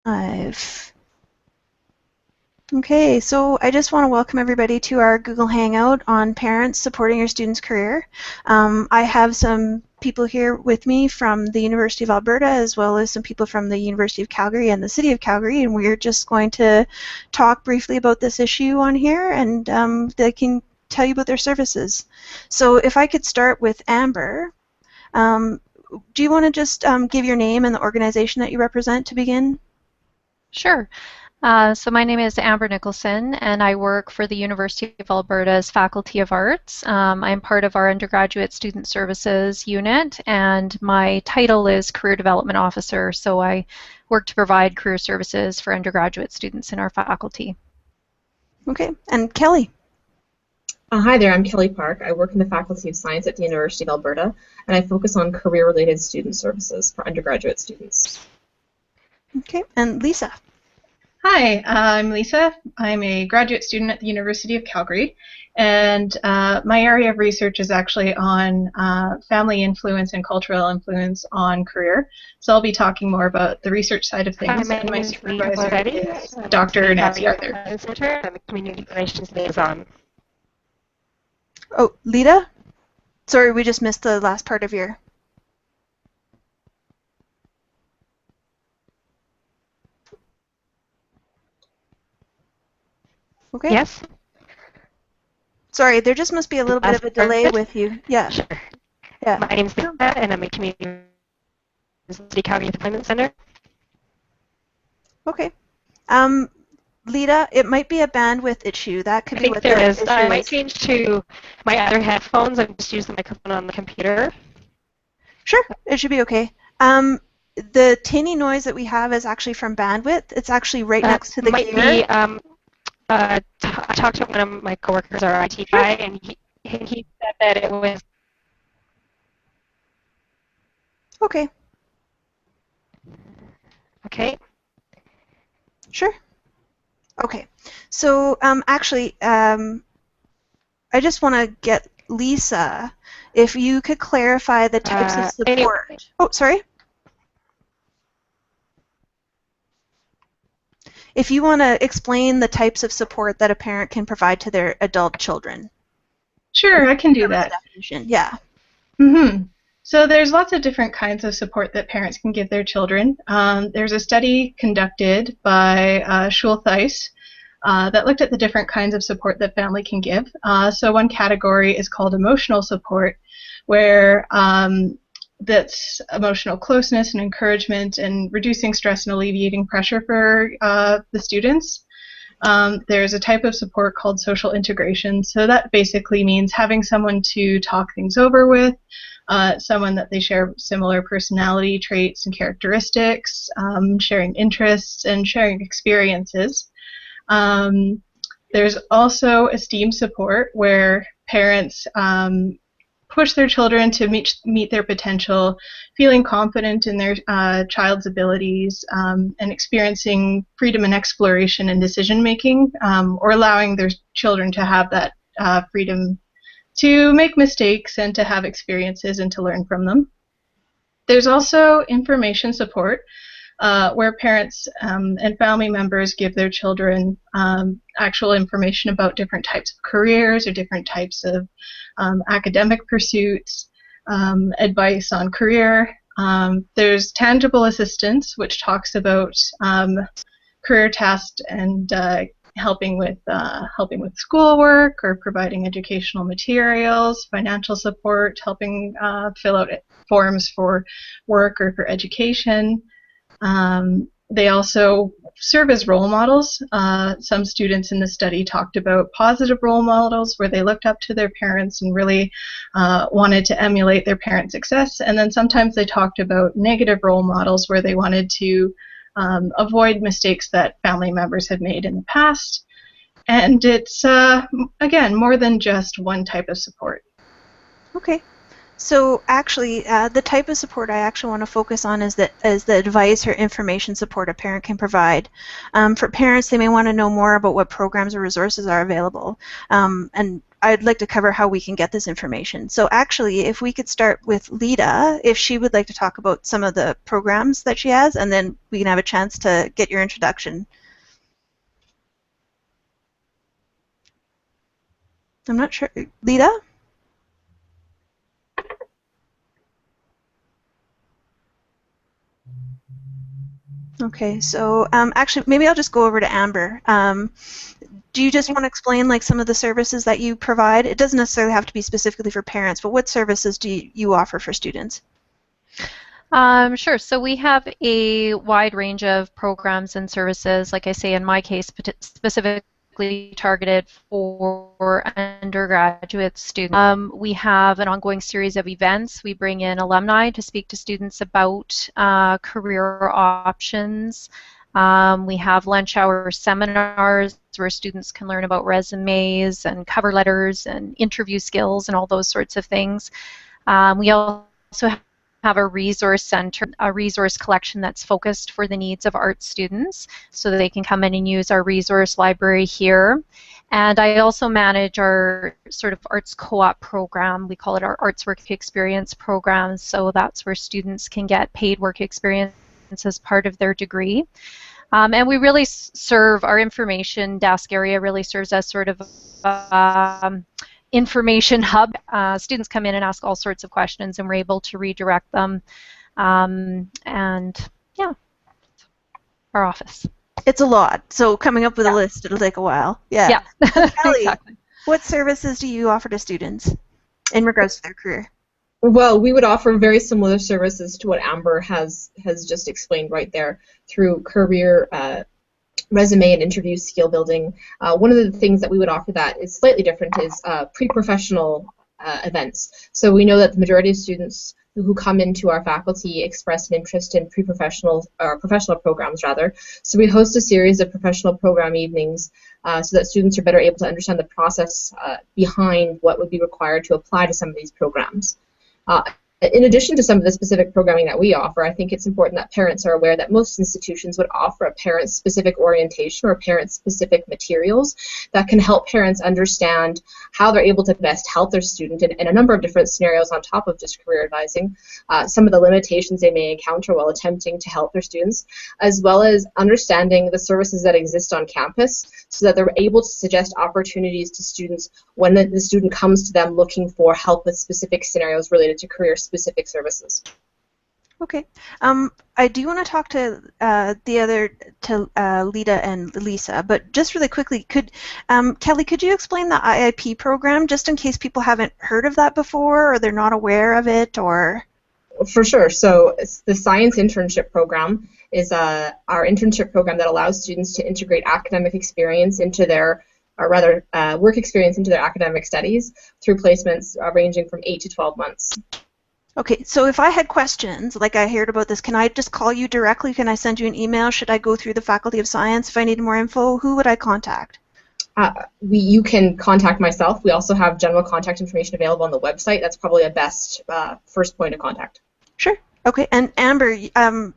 Live. Okay, so I just want to welcome everybody to our Google Hangout on parents supporting your student's career. I have some people here with me from the University of Alberta, as well as some people from the University of Calgary and the City of Calgary, and we're just going to talk briefly about this issue on here, and they can tell you about their services. So if I could start with Amber, do you want to just give your name and the organization that you represent to begin? Sure. So my name is Amber Nicholson, and I work for the University of Alberta's Faculty of Arts. I'm part of our undergraduate student services unit, and my title is Career Development Officer, so I work to provide career services for undergraduate students in our faculty. Okay, and Kelly. Hi there, I'm Kelly Park. I work in the Faculty of Science at the University of Alberta, and I focus on career-related student services for undergraduate students. Okay, and Lisa. Hi, I'm Lisa. I'm a graduate student at the University of Calgary, and my area of research is actually on family influence and cultural influence on career. So I'll be talking more about the research side of things. Hi, my supervisor Blasetti. is Dr. Nancy Arthur. I'm a community relations liaison. Oh, Leita? Sorry, we just missed the last part of your... Okay. Yes? Sorry, there just must be a little bit of a delay with you. Yeah. Sure. Yeah. My name's Leita, and I'm a community City Calgary Employment Center. Okay. Leita, it might be a bandwidth issue. That could be what there the is. issue I is. might change to my other headphones and just use the microphone on the computer. Sure, it should be okay. The tinny noise that we have is actually from bandwidth. It's actually right next to the gear. I talked to one of my coworkers, our IT guy, and he said that it was... Okay. Okay. Sure. Okay. So actually, I just want to get Lisa, if you could clarify the types of support. Anyway. Oh, sorry. If you want to explain the types of support that a parent can provide to their adult children. Sure, I can do that. Yeah. So there's lots of different kinds of support that parents can give their children. There's a study conducted by Schultheis that looked at the different kinds of support that family can give. So one category is called emotional support, where that's emotional closeness and encouragement and reducing stress and alleviating pressure for the students. There's a type of support called social integration. So that basically means having someone to talk things over with, someone that they share similar personality traits and characteristics, sharing interests and sharing experiences. There's also esteem support, where parents push their children to meet their potential, feeling confident in their child's abilities, and experiencing freedom and exploration and decision making, or allowing their children to have that freedom to make mistakes and to have experiences and to learn from them. There's also information support, where parents and family members give their children actual information about different types of careers or different types of academic pursuits, advice on career. There's tangible assistance, which talks about career tasks and helping with schoolwork or providing educational materials, financial support, helping fill out forms for work or for education. They also serve as role models. Some students in the study talked about positive role models where they looked up to their parents and really wanted to emulate their parents' success. And then sometimes they talked about negative role models where they wanted to avoid mistakes that family members had made in the past. And it's, again, more than just one type of support. Okay. So actually, the type of support I actually want to focus on is the advice or information support a parent can provide. For parents, they may want to know more about what programs or resources are available. And I'd like to cover how we can get this information. So actually, if we could start with Leita, if she would like to talk about some of the programs that she has, and then we can have a chance to get your introduction. I'm not sure. Leita? Okay, so actually, maybe I'll just go over to Amber. Do you just want to explain like some of the services that you provide? It doesn't necessarily have to be specifically for parents, but what services do you offer for students? Sure. So we have a wide range of programs and services, like I say, in my case, specifically targeted for undergraduate students. We have an ongoing series of events. We bring in alumni to speak to students about career options. We have lunch hour seminars where students can learn about resumes and cover letters and interview skills and all those sorts of things. We also have a resource center, a resource collection that's focused for the needs of art students, so that they can come in and use our resource library here. And I also manage our sort of arts co-op program. We call it our Arts Work Experience program, so that's where students can get paid work experience as part of their degree. And we really serve, our information desk area really serves as sort of information hub. Students come in and ask all sorts of questions, and we're able to redirect them. And yeah, our office. It's a lot, so coming up with a list, it'll take a while. Yeah. Kelly, Exactly. what services do you offer to students in regards to their career? Well, we would offer very similar services to what Amber has just explained right there through career resume and interview skill building. One of the things that we would offer that is slightly different is pre-professional events. So we know that the majority of students who come into our faculty express an interest in pre-professional or professional programs rather. So we host a series of professional program evenings so that students are better able to understand the process behind what would be required to apply to some of these programs. In addition to some of the specific programming that we offer, I think it's important that parents are aware that most institutions would offer a parent-specific orientation or parent-specific materials that can help parents understand how they're able to best help their student in a number of different scenarios on top of just career advising, some of the limitations they may encounter while attempting to help their students, as well as understanding the services that exist on campus so that they're able to suggest opportunities to students when the student comes to them looking for help with specific scenarios related to career-specific services. Okay. I do want to talk to Leita and Lisa, but just really quickly, Kelly, could you explain the IIP program, just in case people haven't heard of that before, or they're not aware of it, or? For sure. So the Science Internship Program is our internship program that allows students to integrate academic experience into their, or rather work experience into their academic studies through placements ranging from 8 to 12 months. Okay, so if I had questions, like I heard about this, can I just call you directly? Can I send you an email? Should I go through the Faculty of Science if I need more info? Who would I contact? You can contact myself. We also have general contact information available on the website. That's probably a best first point of contact. Sure. Okay, and Amber, I'm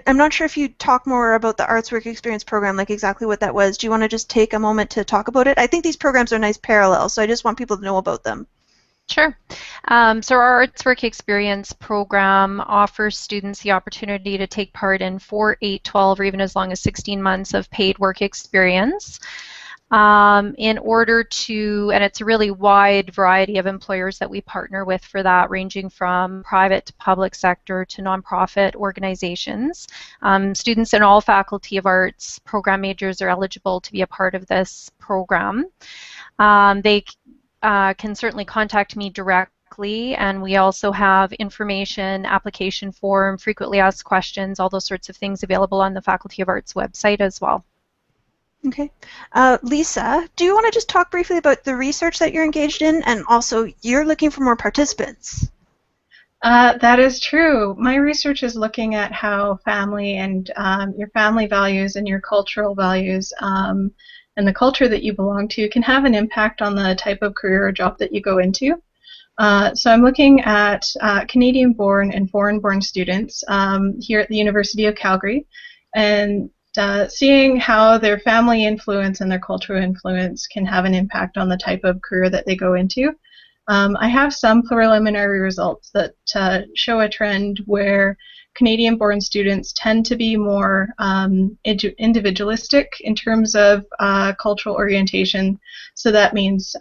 not sure if you talk more about the Arts Work Experience program, like exactly what that was. Do you want to just take a moment to talk about it? I think these programs are nice parallels, so I just want people to know about them. Sure. So our Arts Work Experience program offers students the opportunity to take part in 4, 8, 12, or even as long as 16 months of paid work experience. In order to, and it's a really wide variety of employers that we partner with for that, ranging from private to public sector to nonprofit organizations. Students in all Faculty of Arts program majors are eligible to be a part of this program. They can certainly contact me directly, and we also have information, application form, frequently asked questions, all those sorts of things available on the Faculty of Arts website as well. Okay. Lisa, do you want to just talk briefly about the research that you're engaged in, and also you're looking for more participants? That is true. My research is looking at how family and your family values and your cultural values and the culture that you belong to can have an impact on the type of career or job that you go into. So I'm looking at Canadian-born and foreign-born students here at the University of Calgary, and seeing how their family influence and their cultural influence can have an impact on the type of career that they go into. I have some preliminary results that show a trend where Canadian-born students tend to be more individualistic in terms of cultural orientation. So that means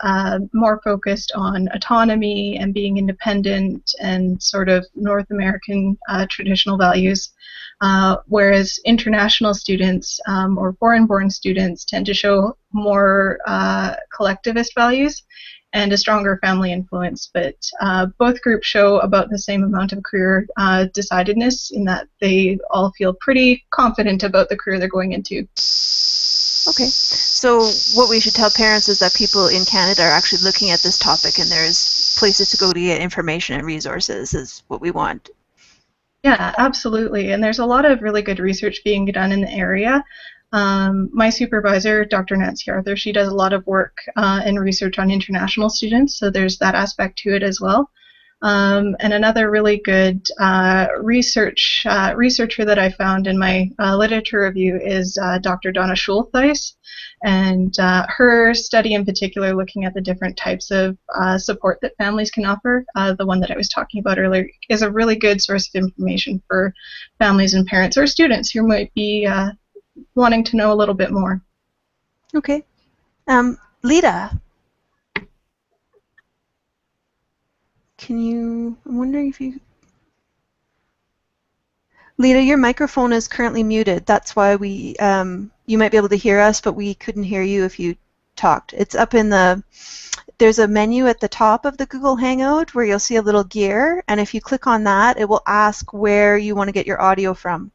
more focused on autonomy and being independent and sort of North American traditional values. Whereas international students or foreign-born students tend to show more collectivist values and a stronger family influence, but both groups show about the same amount of career decidedness in that they all feel pretty confident about the career they're going into. Okay, so what we should tell parents is that people in Canada are actually looking at this topic, and there's places to go to get information and resources is what we want. Yeah, absolutely, and there's a lot of really good research being done in the area. My supervisor, Dr. Nancy Arthur, she does a lot of work and research on international students, so there's that aspect to it as well. And another really good researcher that I found in my literature review is Dr. Donna Schultheis, and her study in particular, looking at the different types of support that families can offer, the one that I was talking about earlier, is a really good source of information for families and parents or students who might be wanting to know a little bit more. Okay. Leita, I'm wondering if you... Leita, your microphone is currently muted. That's why you might be able to hear us, but we couldn't hear you if you talked. It's up in there's a menu at the top of the Google Hangout where you'll see a little gear, and if you click on that, it will ask where you want to get your audio from.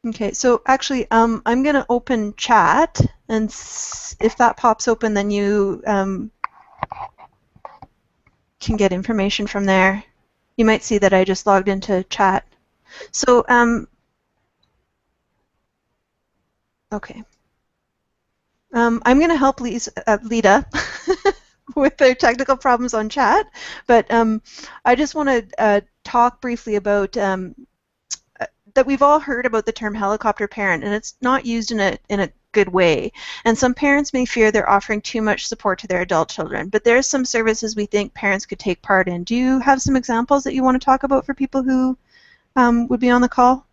Okay, so actually, I'm going to open chat, and if that pops open, then you can get information from there. You might see that I just logged into chat. So, okay. I'm going to help Leita with their technical problems on chat, but I just want to talk briefly about that we've all heard about the term helicopter parent, and it's not used in a good way. And some parents may fear they're offering too much support to their adult children, but there's some services we think parents could take part in. Do you have some examples that you want to talk about for people who would be on the call?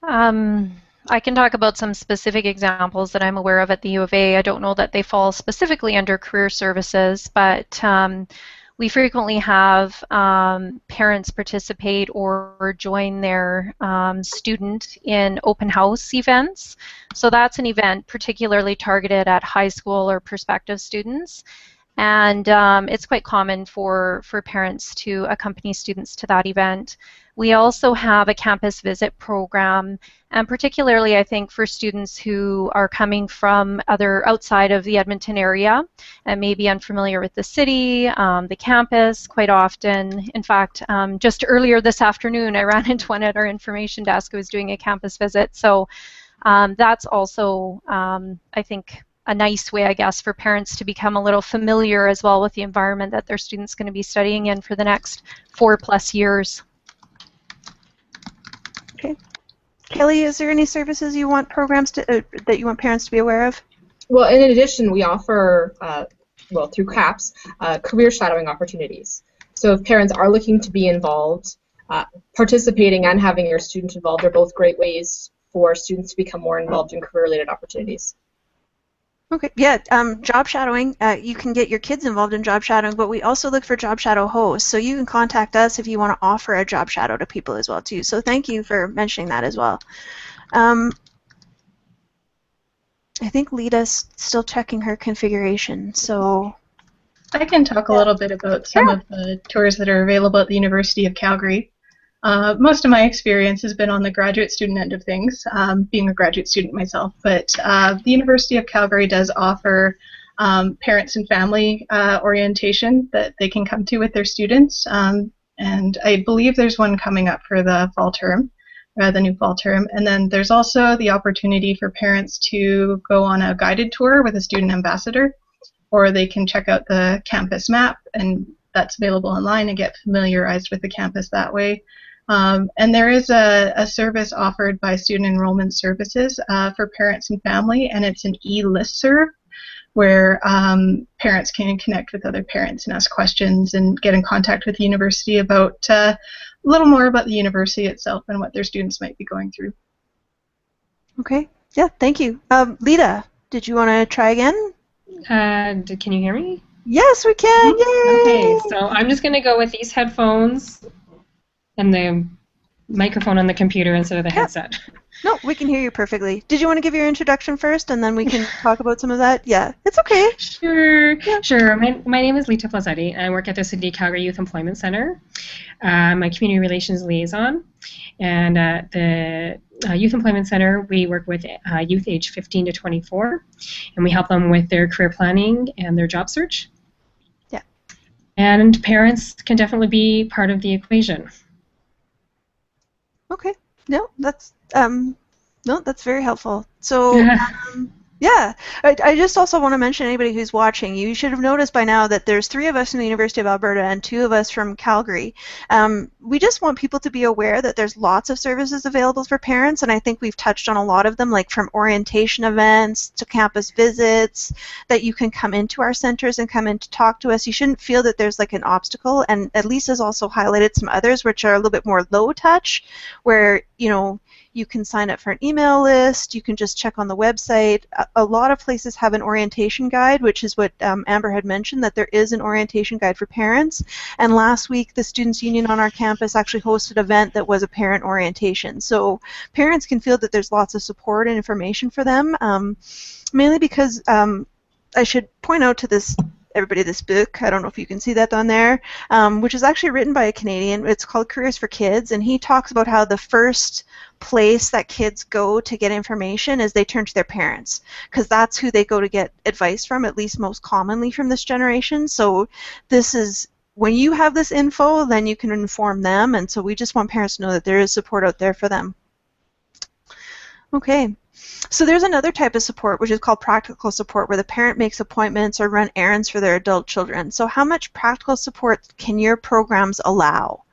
I can talk about some specific examples that I'm aware of at the U of A. I don't know that they fall specifically under career services, but we frequently have parents participate or join their student in open house events. So that's an event particularly targeted at high school or prospective students. And it's quite common for parents to accompany students to that event. We also have a campus visit program, and particularly I think for students who are coming from outside of the Edmonton area and may be unfamiliar with the city, the campus quite often. In fact, just earlier this afternoon I ran into one at our information desk who was doing a campus visit. So that's also I think a nice way, I guess, for parents to become a little familiar as well with the environment that their student's going to be studying in for the next 4+ years. Okay. Kelly, is there any services you want that you want parents to be aware of? Well, in addition, we offer, through CAPS, career shadowing opportunities. So if parents are looking to be involved, participating and having your student involved are both great ways for students to become more involved in career-related opportunities. Okay, yeah, job shadowing, you can get your kids involved in job shadowing, but we also look for job shadow hosts, so you can contact us if you want to offer a job shadow to people as well, too. So thank you for mentioning that as well. I think Leita's still checking her configuration, so... I can talk a little bit about some of the tours that are available at the University of Calgary. Most of my experience has been on the graduate student end of things, being a graduate student myself, but the University of Calgary does offer parents and family orientation that they can come to with their students, and I believe there's one coming up for the fall term, the new fall term, and then there's also the opportunity for parents to go on a guided tour with a student ambassador. or they can check out the campus map, and that's available online, and get familiarized with the campus that way. And there is a service offered by Student Enrollment Services for parents and family, and it's an e-listserv where parents can connect with other parents and ask questions and get in contact with the university about a little more about the university itself and what their students might be going through. Okay. Yeah, thank you. Leita, did you want to try again? Can you hear me? Yes, we can. Yay! Okay, so I'm just going to go with these headphones and the microphone on the computer instead of the headset. No, we can hear you perfectly. Did you want to give your introduction first, and then we can talk about some of that? Yeah, it's okay. Sure, yeah. Sure. My name is Leita Blasetti, and I work at the City Calgary Youth Employment Center. I'm a community relations liaison, and at the Youth Employment Center, we work with youth age 15 to 24, and we help them with their career planning and their job search. Yeah. And parents can definitely be part of the equation. Okay. No, that's very helpful. So, yeah, I just also want to mention anybody who's watching, you should have noticed by now that there's 3 of us from the University of Alberta and 2 of us from Calgary. We just want people to be aware that there's lots of services available for parents, and I think we've touched on a lot of them, like from orientation events to campus visits, that you can come into our centers and come in to talk to us. You shouldn't feel that there's like an obstacle, and Lisa's also highlighted some others which are a little bit more low touch, where, you know, you can sign up for an email list, you can just check on the website. A lot of places have an orientation guide, which is what Amber had mentioned, that there is an orientation guide for parents. And last week, the Students' Union on our campus actually hosted an event that was a parent orientation. So parents can feel that there's lots of support and information for them, mainly because I should point out to everybody this book, I don't know if you can see that on there, which is actually written by a Canadian. It's called Careers for Kids, and he talks about how the first place that kids go to get information is they turn to their parents, because that's who they go to get advice from, at least most commonly from this generation. So this is, when you have this info, then you can inform them, and so we just want parents to know that there is support out there for them. Okay. So there's another type of support, which is called practical support, where the parent makes appointments or run errands for their adult children. So how much practical support can your programs allow?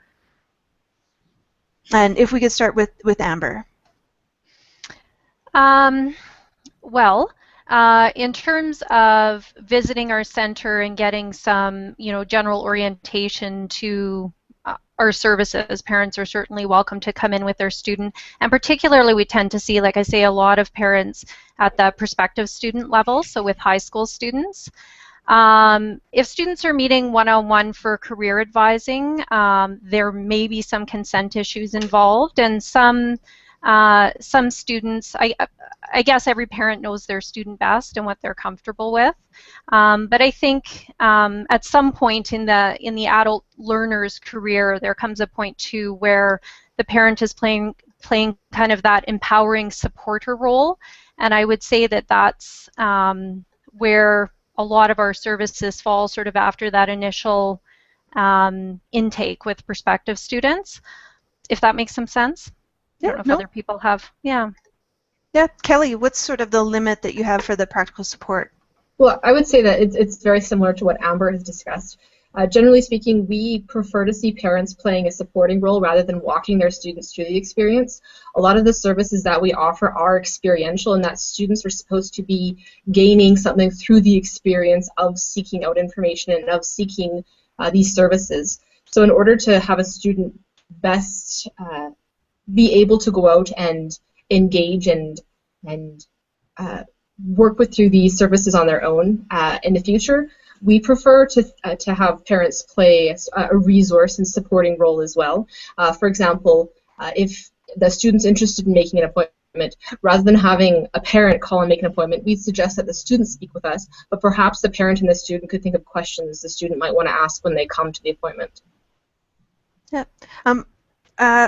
And if we could start with Amber. Well, in terms of visiting our center and getting some, general orientation to our services, parents are certainly welcome to come in with their student, and particularly we tend to see, like I say, a lot of parents at the prospective student level, so with high school students. If students are meeting one-on-one for career advising, there may be some consent issues involved, and some students, I guess every parent knows their student best and what they're comfortable with. But I think at some point in the adult learner's career, there comes a point too where the parent is playing kind of that empowering supporter role, and I would say that that's where a lot of our services fall sort of after that initial intake with prospective students, if that makes some sense. I don't know if other people have, yeah. Yeah, Kelly, what's sort of the limit that you have for the practical support? Well, I would say that it's very similar to what Amber has discussed. Generally speaking, we prefer to see parents playing a supporting role rather than walking their students through the experience. A lot of the services that we offer are experiential, and that students are supposed to be gaining something through the experience of seeking out information and of seeking these services. So in order to have a student best be able to go out and engage and work through these services on their own in the future, we prefer to have parents play a resource and supporting role as well. For example, if the student's interested in making an appointment, rather than having a parent call and make an appointment, we suggest that the student speak with us, but perhaps the parent and the student could think of questions the student might want to ask when they come to the appointment. Yeah. I'm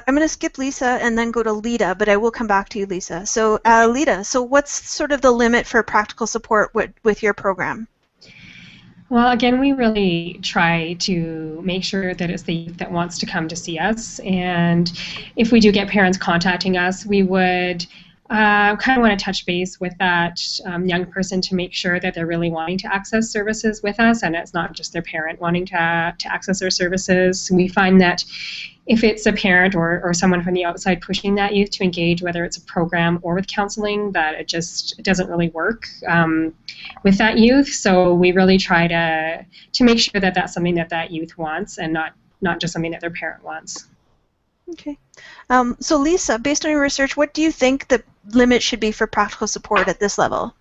going to skip Lisa and then go to Leita, but I will come back to you, Lisa. So Leita, so what's sort of the limit for practical support with your program? Well, again, we really try to make sure that it's the youth that wants to come to see us, and if we do get parents contacting us, we would kind of want to touch base with that young person to make sure that they're really wanting to access services with us, and it's not just their parent wanting to access their services. We find that if it's a parent or someone from the outside pushing that youth to engage, whether it's a program or with counseling, that it doesn't really work with that youth. So we really try to make sure that that's something that youth wants, and not just something that their parent wants. Okay. So Lisa, based on your research, what do you think the limit should be for practical support at this level?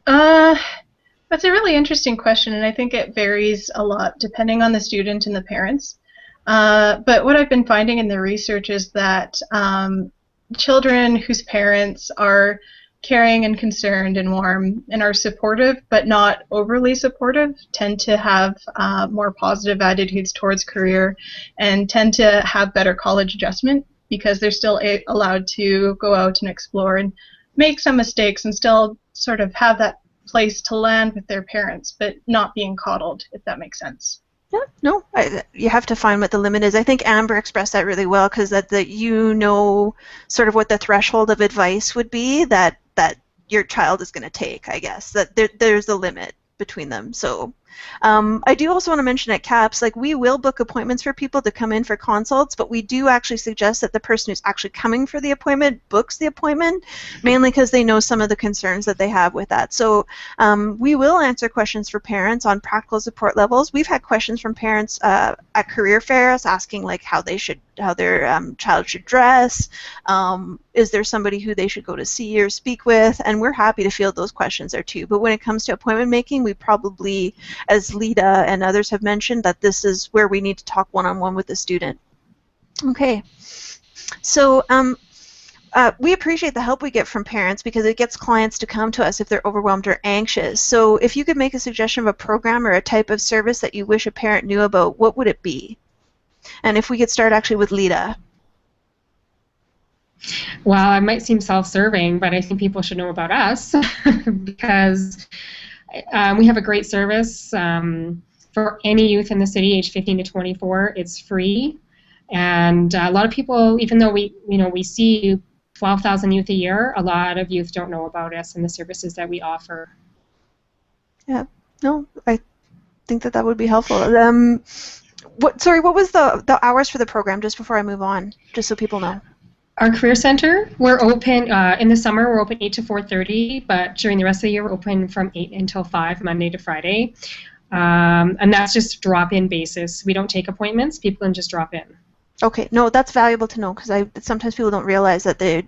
That's a really interesting question, and I think it varies a lot depending on the student and the parents. But what I've been finding in the research is that children whose parents are caring and concerned and warm and are supportive but not overly supportive tend to have more positive attitudes towards career and tend to have better college adjustment because they're still allowed to go out and explore and make some mistakes and still sort of have that place to land with their parents but not being coddled, if that makes sense. Yeah, no, you have to find what the limit is. I think Amber expressed that really well, because that you know sort of what the threshold of advice would be that your child is going to take, I guess. That there's a limit between them. So I do also want to mention at CAPS, like, we will book appointments for people to come in for consults, but we do actually suggest that the person who's actually coming for the appointment books the appointment, mainly because they know some of the concerns that they have with that. So we will answer questions for parents on practical support levels. We've had questions from parents at career fairs asking like how their child should dress, is there somebody who they should go to see or speak with, and we're happy to field those questions there too. But when it comes to appointment making, we probably, as Leita and others have mentioned, that this is where we need to talk one-on-one with the student. Okay, so we appreciate the help we get from parents because it gets clients to come to us if they're overwhelmed or anxious. So if you could make a suggestion of a program or a type of service that you wish a parent knew about, what would it be? And if we could start actually with Leita. Well, it might seem self-serving, but I think people should know about us because we have a great service for any youth in the city, age 15 to 24. It's free, and a lot of people, even though we see 12,000 youth a year, a lot of youth don't know about us and the services that we offer. Yeah, no, I think that would be helpful. What was the hours for the program, just before I move on, just so people know? Our Career Center, we're open, in the summer we're open 8 to 4:30, but during the rest of the year we're open from 8 until 5, Monday to Friday. And that's just drop-in basis. We don't take appointments, people can just drop in. Okay, no, that's valuable to know because sometimes people don't realize that they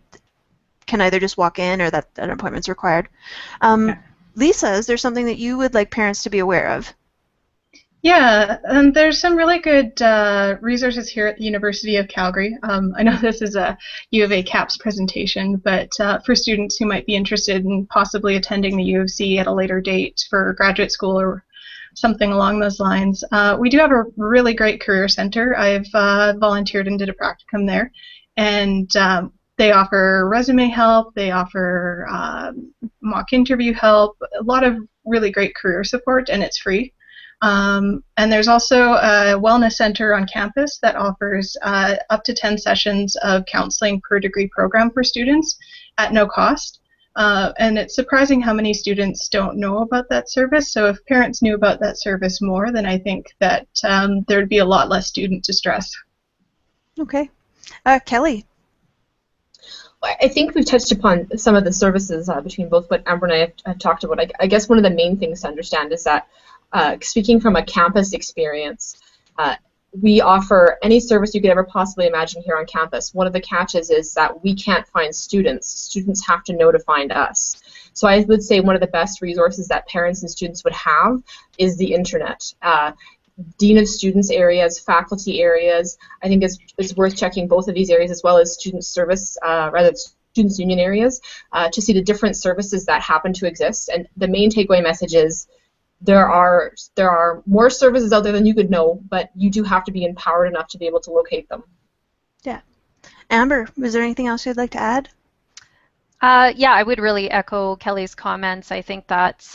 can either just walk in or that an appointment's required. Okay. Lisa, is there something that you would like parents to be aware of? Yeah, and there's some really good resources here at the University of Calgary. I know this is a U of A CAPS presentation, but for students who might be interested in possibly attending the U of C at a later date for graduate school or something along those lines, we do have a really great career center. I've volunteered and did a practicum there, and they offer resume help, they offer mock interview help, a lot of really great career support, and it's free. And there's also a wellness center on campus that offers up to 10 sessions of counseling per degree program for students at no cost. And it's surprising how many students don't know about that service. So if parents knew about that service more, then I think that there'd be a lot less student distress. Okay. Kelly. I think we've touched upon some of the services between both what Amber and I have talked about. I guess one of the main things to understand is that speaking from a campus experience, we offer any service you could ever possibly imagine here on campus. One of the catches is that we can't find students. Students have to know to find us. So I would say one of the best resources that parents and students would have is the internet. Dean of Students areas, faculty areas, I think is worth checking both of these areas as well as student service, students union areas, to see the different services that happen to exist. And the main takeaway message is there are more services out there than you could know, but you do have to be empowered enough to be able to locate them. Yeah. Amber, was there anything else you'd like to add? Yeah, I would really echo Kelly's comments. I think that's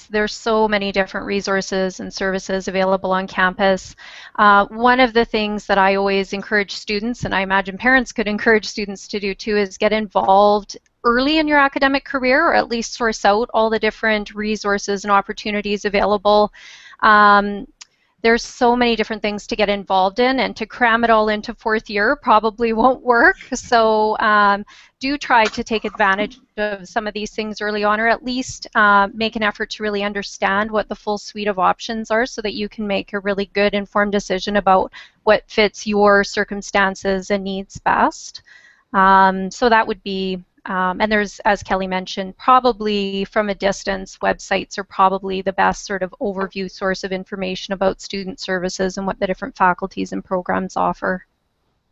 there's so many different resources and services available on campus. One of the things that I always encourage students, and I imagine parents could encourage students to do too, is get involved early in your academic career, or at least source out all the different resources and opportunities available. There's so many different things to get involved in, and to cram it all into fourth year probably won't work. So do try to take advantage of some of these things early on, or at least make an effort to really understand what the full suite of options are, so that you can make a really good informed decision about what fits your circumstances and needs best. So that would be, and there's, as Kelly mentioned, probably from a distance, websites are probably the best sort of overview source of information about student services and what the different faculties and programs offer.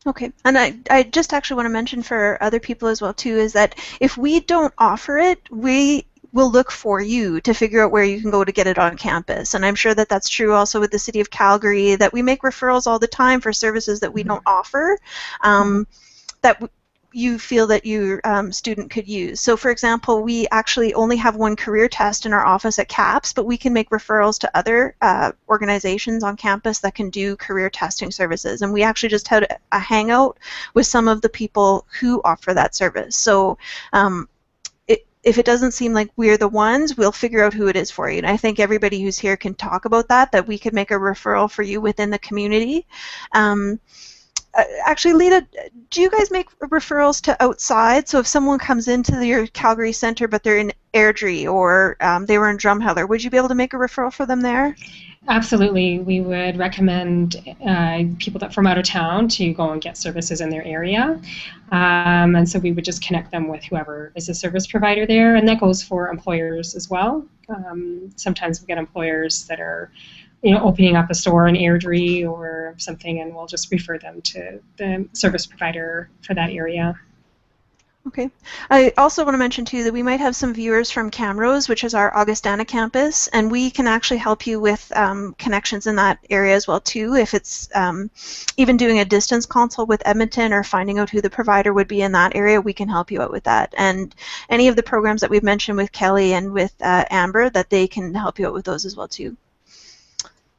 Okay, and I just actually want to mention for other people as well too, is that if we don't offer it, we will look for you to figure out where you can go to get it on campus. And I'm sure that that's true also with the City of Calgary, that we make referrals all the time for services that we don't offer, that you feel that your student could use. So for example, we actually only have one career test in our office at CAPS, but we can make referrals to other organizations on campus that can do career testing services. And we actually just had a hangout with some of the people who offer that service. So if it doesn't seem like we're the ones, we'll figure out who it is for you. And I think everybody who's here can talk about that we could make a referral for you within the community. Actually, Leita, do you guys make referrals to outside? So if someone comes into your Calgary Centre but they're in Airdrie, or they were in Drumheller, would you be able to make a referral for them there? Absolutely. We would recommend people that from out of town to go and get services in their area. And so we would just connect them with whoever is a service provider there. And that goes for employers as well. Sometimes we get employers that are opening up a store in Airdrie or something, and we'll just refer them to the service provider for that area. Okay. I also want to mention too that we might have some viewers from Camrose, which is our Augustana campus, and we can actually help you with connections in that area as well too. If it's even doing a distance consult with Edmonton or finding out who the provider would be in that area, we can help you out with that. And any of the programs that we've mentioned with Kelly and with Amber, that they can help you out with those as well too.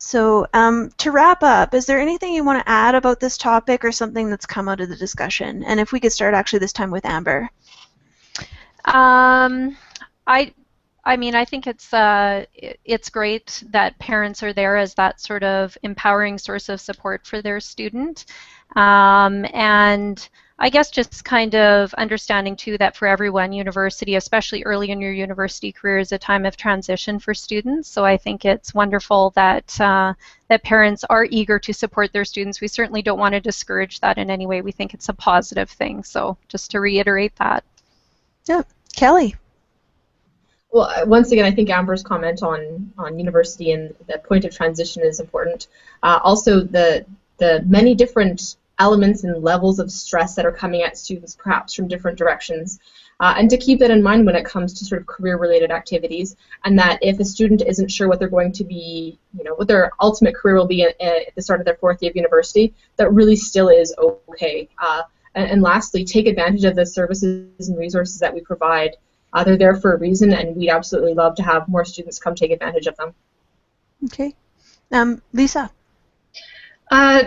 So to wrap up, is there anything you want to add about this topic or something that's come out of the discussion? And if we could start actually this time with Amber. I mean, I think it's great that parents are there as that sort of empowering source of support for their student. And I guess just kind of understanding too that for everyone, university, especially early in your university career, is a time of transition for students. So I think it's wonderful that that parents are eager to support their students. We certainly don't want to discourage that in any way. We think it's a positive thing. So just to reiterate that. Yeah, Kelly. Well, once again, I think Amber's comment on university and the point of transition is important. Also, the many different elements and levels of stress that are coming at students perhaps from different directions, and to keep that in mind when it comes to sort of career-related activities, and that if a student isn't sure what they're going to be, what their ultimate career will be at the start of their fourth year of university, that really still is okay. And lastly, take advantage of the services and resources that we provide. They're there for a reason, and we'd absolutely love to have more students come take advantage of them. Okay. Lisa?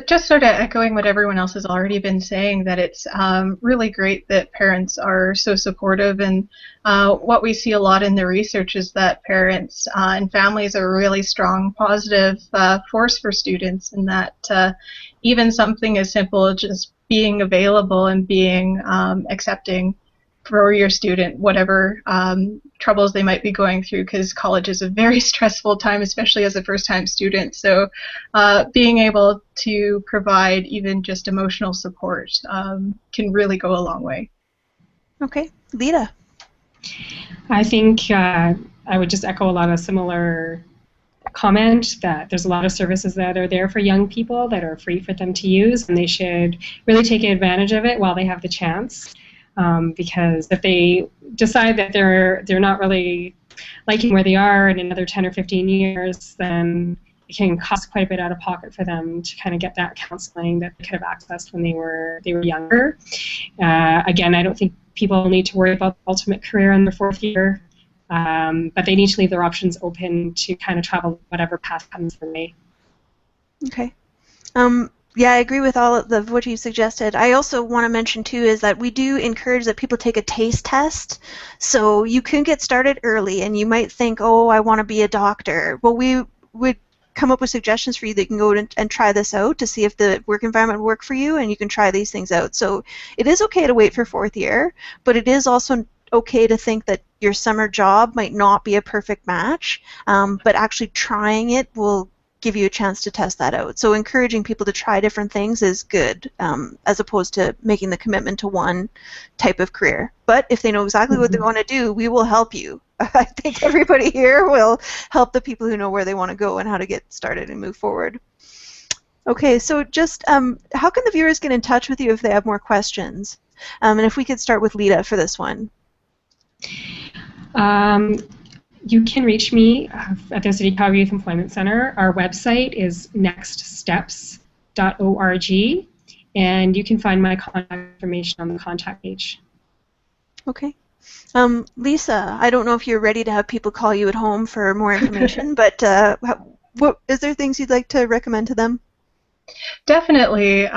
Just sort of echoing what everyone else has already been saying, that it's really great that parents are so supportive, and what we see a lot in the research is that parents and families are a really strong positive force for students, and that even something as simple as just being available and being accepting for your student, whatever troubles they might be going through, because college is a very stressful time, especially as a first-time student. So being able to provide even just emotional support can really go a long way. Okay. Leita? I think I would just echo a lot of similar comment that there's a lot of services that are there for young people that are free for them to use, and they should really take advantage of it while they have the chance. Because if they decide that they're not really liking where they are in another 10 or 15 years, then it can cost quite a bit out of pocket for them to kind of get that counseling that they could have accessed when they were younger. Again, I don't think people need to worry about the ultimate career in their 4th year, but they need to leave their options open to kind of travel whatever path comes their way. Okay. Yeah, I agree with all of what you suggested. I also want to mention, too, is that we do encourage that people take a taste test. So you can get started early, and you might think, oh, I want to be a doctor. Well, we would come up with suggestions for you that you can go and try this out to see if the work environment will work for you, and you can try these things out. So it is okay to wait for 4th year, but it is also okay to think that your summer job might not be a perfect match, but actually trying it will give you a chance to test that out. So encouraging people to try different things is good, as opposed to making the commitment to one type of career. But if they know exactly what they want to do, we will help you. I think everybody here will help the people who know where they want to go and how to get started and move forward. Okay, so just how can the viewers get in touch with you if they have more questions? And if we could start with Leita for this one. You can reach me at the City Calgary Youth Employment Center. Our website is nextsteps.org, and you can find my contact information on the contact page. Okay. Lisa, I don't know if you're ready to have people call you at home for more information, but what is there things you'd like to recommend to them? Definitely.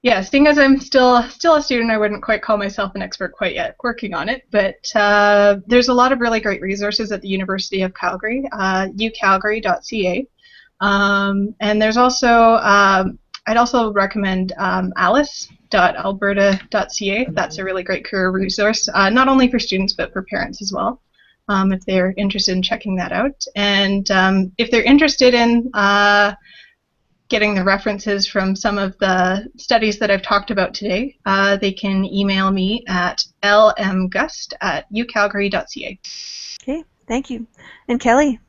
Yeah, seeing as I'm still a student, I wouldn't quite call myself an expert quite yet, working on it, but there's a lot of really great resources at the University of Calgary, ucalgary.ca, and there's also, I'd also recommend alice.alberta.ca. That's a really great career resource, not only for students, but for parents as well, if they're interested in checking that out. And if they're interested in getting the references from some of the studies that I've talked about today, they can email me at lmgust@ucalgary.ca. Okay, thank you. And Kelly?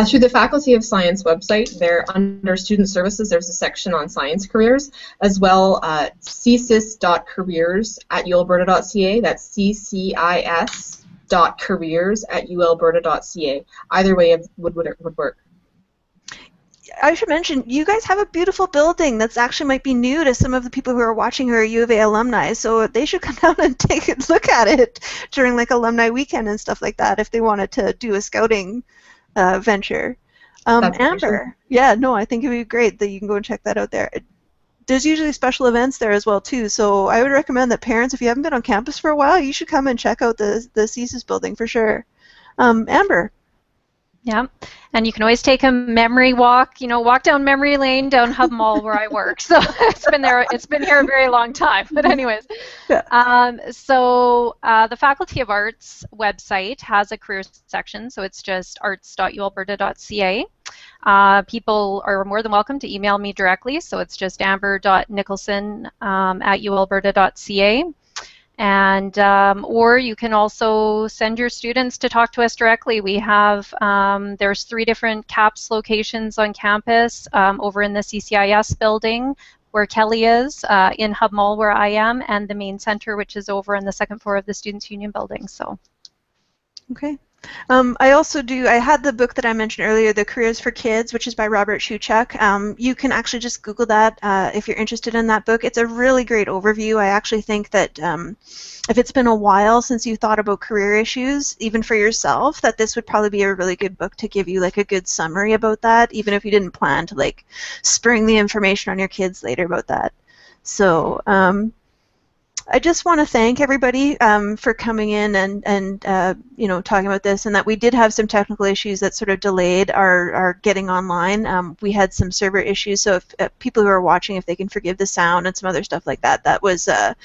Through the Faculty of Science website, there under Student Services, there's a section on science careers, as well ccis.careers@ualberta.ca. That's ccis.careers@ualberta.ca. Either way would work. I should mention, you guys have a beautiful building that's actually might be new to some of the people who are watching who are U of A alumni, so they should come down and take a look at it during like alumni weekend and stuff like that if they wanted to do a scouting venture. Amber, yeah, no, I think it would be great that you can go and check that out there. There's usually special events there as well too, so I would recommend that parents, if you haven't been on campus for a while, you should come and check out the CSIS building for sure. Amber? Yeah, and you can always take a memory walk, walk down memory lane down Hub Mall where I work. So it's been here a very long time. But anyways, yeah. So the Faculty of Arts website has a careers section, so it's just arts.ualberta.ca. People are more than welcome to email me directly, so it's just amber.nicholson@ualberta.ca. And or you can also send your students to talk to us directly. We have there's 3 different CAPS locations on campus, over in the CCIS building where Kelly is, in Hub Mall where I am, and the main center, which is over on the 2nd floor of the Students' Union building. So. Okay. I had the book that I mentioned earlier, The Careers for Kids, which is by Robert Shuchuk. You can actually just Google that if you're interested in that book. It's a really great overview. I actually think that if it's been a while since you thought about career issues, even for yourself, that this would probably be a really good book to give you like a good summary about that, even if you didn't plan to like spring the information on your kids later about that. So I just want to thank everybody for coming in and talking about this, and that we did have some technical issues that sort of delayed our getting online. We had some server issues, so if people who are watching, if they can forgive the sound and some other stuff like that, that was a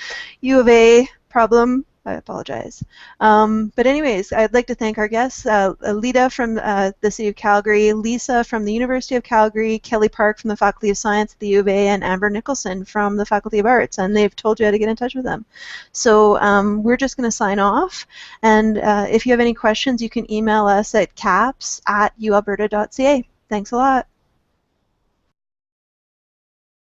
U of A problem. I apologize. But anyways, I'd like to thank our guests, Leita from the City of Calgary, Lisa from the University of Calgary, Kelly Park from the Faculty of Science at the U of A, and Amber Nicholson from the Faculty of Arts, and they've told you how to get in touch with them. So we're just going to sign off, and if you have any questions, you can email us at caps@ualberta.ca. Thanks a lot.